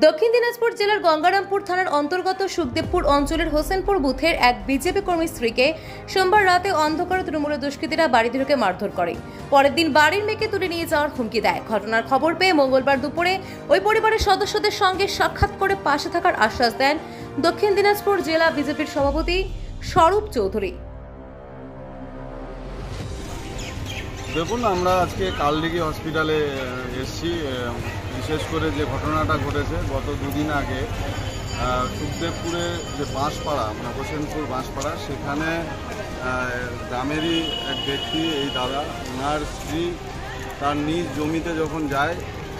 দক্ষিণ দিনাজপুর জেলার গঙ্গারামপুর থানার অন্তর্গত সুখদেবপুর অঞ্চলের হোসেনপুর বুথের এক বিজেপি কর্মীর স্ত্রীকে সোমবার রাতে অন্ধকারে তৃণমূলের দুষ্কৃতীরা বাড়িতে ঢুকে মারধর করে। পরের দিন বাড়ির মেয়েকে তুলে নিয়ে যাওয়ার হুমকি দেয়। ঘটনার খবর পেয়ে মঙ্গলবার দুপুরে ওই পরিবারের সদস্যদের সঙ্গে সাক্ষাৎ করে পাশে থাকার আশ্বাস দেন দক্ষিণ দিনাজপুর জেলা বিজেপির সভাপতি স্বরূপ চৌধুরী। দেখুন, আমরা আজকে কালদিঘি হসপিটালে এসেছি। বিশেষ করে যে ঘটনাটা ঘটেছে গত দুদিন আগে সুখদেবপুরে যে বাঁশপাড়া মানে হোসেনপুর বাঁশপাড়া, সেখানে গ্রামেরই এক ব্যক্তি, এই দাদা, ওনার স্ত্রী তার নিজ জমিতে যখন যায়,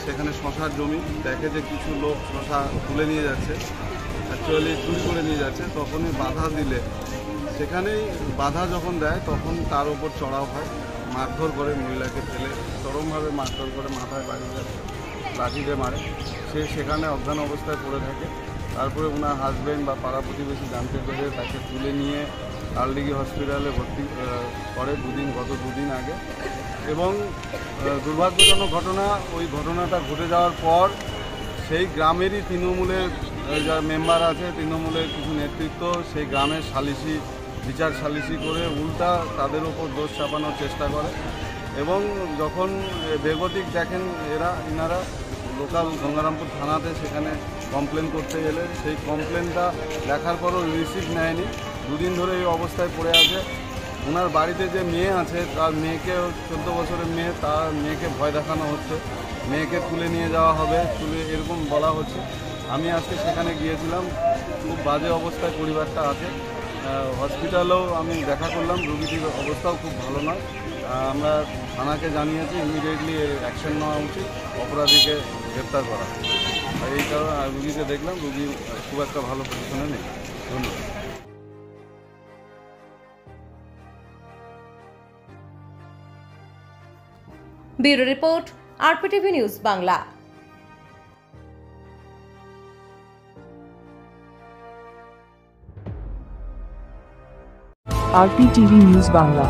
সেখানে শশার জমি, দেখে যে কিছু লোক শশা তুলে নিয়ে যাচ্ছে, অ্যাকচুয়ালি চুরি করে নিয়ে যাচ্ছে। তখনই বাধা দিলে, সেখানেই বাধা যখন দেয় তখন তার উপর চড়াও হয়, মারধর করে, মহিলাকে ফেলে চরমভাবে মারধর করে, মাথায় লাঠিতে মারে। সে সেখানে অজ্ঞান অবস্থায় পড়ে থাকে। তারপরে ওনার হাজব্যান্ড বা পাড়া প্রতিবেশী জানতে পেরে তাকে তুলে নিয়ে কালদিঘি হসপিটালে ভর্তি করে গত দুদিন আগে। এবং দুর্ভাগ্যজনক ঘটনা, ওই ঘটনাটা ঘটে যাওয়ার পর সেই গ্রামেরই তৃণমূলের যারা মেম্বার আছে, তৃণমূলের কিছু নেতৃত্ব সেই গ্রামের বিচার সালিসি করে উল্টা তাদের ওপর দোষ চাপানোর চেষ্টা করে। এবং যখন বেগতিক দেখেন ইনারা লোকাল গঙ্গারামপুর থানাতে সেখানে কমপ্লেন করতে গেলে, সেই কমপ্লেনটা দেখার পরও রিসিভ নেয়নি। দুদিন ধরে এই অবস্থায় পড়ে আছে। ওনার বাড়িতে যে মেয়ে আছে, তার মেয়েকে, 14 বছরের মেয়ে, তার মেয়েকে ভয় দেখানো হচ্ছে, মেয়েকে তুলে নিয়ে যাওয়া হবে, এরকম বলা হচ্ছে। আমি আজকে সেখানে গিয়েছিলাম, খুব বাজে অবস্থায় পরিবারটা আছে। হসপিটালেও আমি দেখা করলাম, রোগীটির অবস্থাও খুব ভালো নয়। আমরা থানাকে জানিয়েছি ইমিডিয়েটলি অ্যাকশন নেওয়া উচিত, অপরাধীকে গ্রেপ্তার করা। এই কারণে রুগীকে দেখলাম, রুগী খুব একটা ভালো পজিশনে নেই। ধন্যবাদ। Bureau report, RPTV news Bangla. RPTV news Bangla.